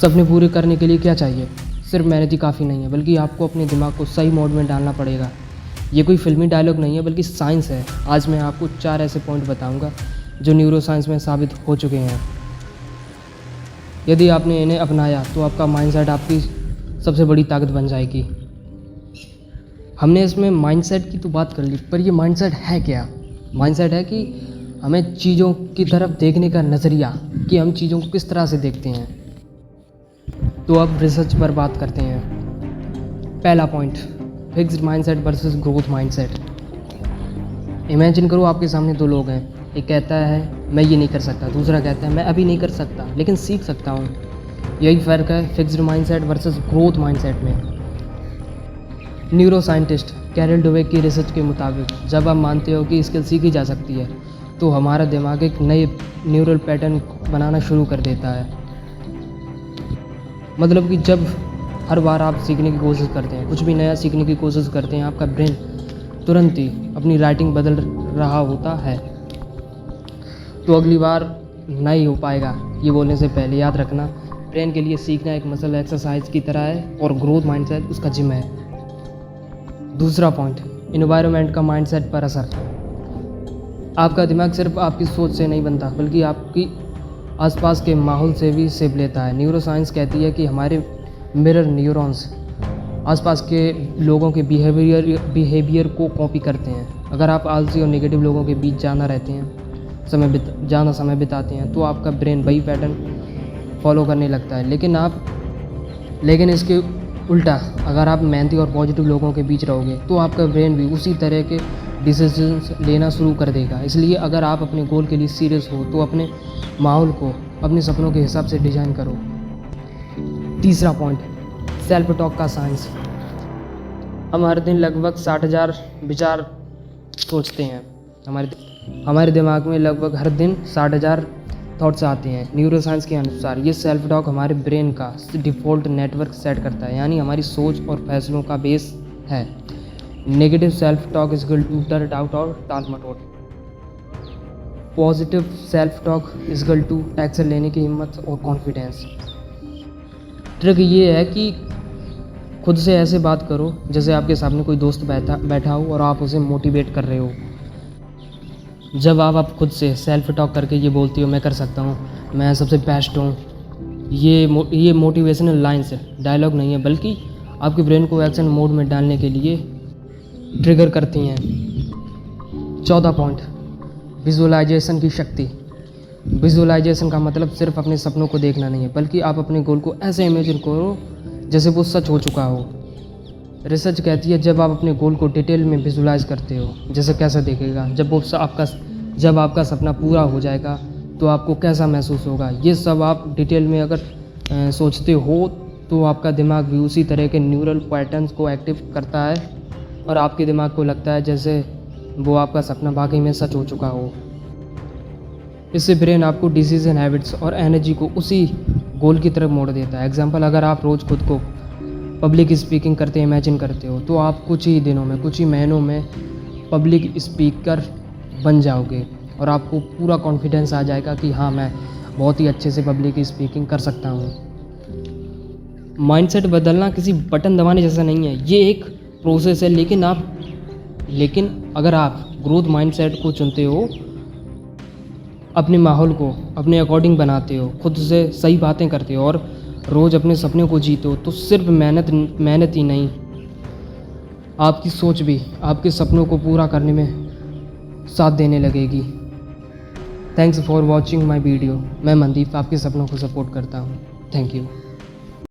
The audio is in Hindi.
सपने पूरे करने के लिए क्या चाहिए? सिर्फ मेहनत ही काफ़ी नहीं है, बल्कि आपको अपने दिमाग को सही मोड में डालना पड़ेगा। ये कोई फिल्मी डायलॉग नहीं है, बल्कि साइंस है। आज मैं आपको 4 ऐसे पॉइंट बताऊंगा जो न्यूरो साइंस में साबित हो चुके हैं। यदि आपने इन्हें अपनाया तो आपका माइंडसेट आपकी सबसे बड़ी ताकत बन जाएगी। हमने इसमें माइंडसेट की तो बात कर ली, पर ये माइंडसेट है क्या? माइंडसेट है कि हमें चीज़ों की तरफ देखने का नज़रिया, कि हम चीज़ों को किस तरह से देखते हैं। तो अब रिसर्च पर बात करते हैं। पहला point, fixed mindset versus growth mindset. Imagine करो आपके सामने 2 लोग हैं। एक कहता है मैं ये नहीं कर सकता, दूसरा कहता है मैं अभी नहीं कर सकता लेकिन सीख सकता हूँ। यही फ़र्क है fixed mindset versus growth mindset में। न्यूरो साइंटिस्ट कैरल डवेक की रिसर्च के मुताबिक जब आप मानते हो कि स्किल सीखी जा सकती है तो हमारा दिमाग एक नए न्यूरल पैटर्न बनाना शुरू कर देता है। मतलब कि जब हर बार आप सीखने की कोशिश करते हैं, कुछ भी नया सीखने की कोशिश करते हैं, आपका ब्रेन तुरंत ही अपनी राइटिंग बदल रहा होता है। तो अगली बार नहीं हो पाएगा ये बोलने से पहले याद रखना, ब्रेन के लिए सीखना एक मसल एक्सरसाइज की तरह है और ग्रोथ माइंडसेट उसका जिम है। दूसरा पॉइंट, इन्वायरमेंट का माइंडसेट पर असर। आपका दिमाग सिर्फ आपकी सोच से नहीं बनता, बल्कि आपकी आसपास के माहौल से भी सेप लेता है। न्यूरो साइंस कहती है कि हमारे मिरर न्यूरॉन्स आसपास के लोगों के बिहेवियर को कॉपी करते हैं। अगर आप आलसी और नेगेटिव लोगों के बीच ज़्यादा समय बिताते हैं तो आपका ब्रेन वही पैटर्न फॉलो करने लगता है। लेकिन इसके उल्टा, अगर आप मेहनती और पॉजिटिव लोगों के बीच रहोगे तो आपका ब्रेन भी उसी तरह के डिसीजंस लेना शुरू कर देगा। इसलिए अगर आप अपने गोल के लिए सीरियस हो तो अपने माहौल को अपने सपनों के हिसाब से डिज़ाइन करो। तीसरा पॉइंट, सेल्फ टॉक का साइंस। हम हर दिन लगभग 60,000 विचार सोचते हैं। हमारे दिमाग में लगभग हर दिन 60,000 थॉट्स आते हैं। न्यूरो साइंस के अनुसार ये सेल्फ टॉक हमारे ब्रेन का डिफ़ॉल्ट नेटवर्क सेट करता है, यानी हमारी सोच और फैसलों का बेस है। Negative self talk is equal to डर, डाउट और टाल मटोल। Positive self talk is equal to action लेने की हिम्मत और कॉन्फिडेंस। ट्रिक ये है कि खुद से ऐसे बात करो जैसे आपके सामने कोई दोस्त बैठा हो और आप उसे मोटिवेट कर रहे हो। जब आप खुद से सेल्फ टॉक करके ये बोलती हो मैं कर सकता हूँ, मैं सबसे बेस्ट हूँ, ये मोटिवेशनल लाइन्स है, डायलॉग नहीं है, बल्कि आपके ब्रेन को एक्शन मोड में डालने के लिए ट्रिगर करती हैं। चौथा पॉइंट, विजुअलाइजेशन की शक्ति। विजुअलाइजेशन का मतलब सिर्फ अपने सपनों को देखना नहीं है, बल्कि आप अपने गोल को ऐसे इमेजिन करो जैसे वो सच हो चुका हो। रिसर्च कहती है जब आप अपने गोल को डिटेल में विजुलाइज करते हो, जैसे कैसे दिखेगा, जब आपका सपना पूरा हो जाएगा तो आपको कैसा महसूस होगा, ये सब आप डिटेल में अगर सोचते हो तो आपका दिमाग भी उसी तरह के न्यूरल पैटर्न्स को एक्टिव करता है और आपके दिमाग को लगता है जैसे वो आपका सपना वाकई में सच हो चुका हो। इससे ब्रेन आपको डिसीजन हैबिट्स और एनर्जी को उसी गोल की तरफ मोड़ देता है। एग्जांपल, अगर आप रोज़ खुद को पब्लिक स्पीकिंग करते इमेजिन करते हो तो आप कुछ ही दिनों में, कुछ ही महीनों में पब्लिक स्पीकर बन जाओगे और आपको पूरा कॉन्फिडेंस आ जाएगा कि हाँ, मैं बहुत ही अच्छे से पब्लिक स्पीकिंग कर सकता हूँ। माइंडसेट बदलना किसी बटन दबाने जैसा नहीं है, ये एक प्रोसेस है। लेकिन अगर आप ग्रोथ माइंडसेट को चुनते हो, अपने माहौल को अपने अकॉर्डिंग बनाते हो, खुद से सही बातें करते हो और रोज़ अपने सपने को जीते हो, तो सिर्फ मेहनत ही नहीं, आपकी सोच भी आपके सपनों को पूरा करने में साथ देने लगेगी। Thanks for watching my video. मैं मनदीप आपके सपनों को सपोर्ट करता हूँ। Thank you.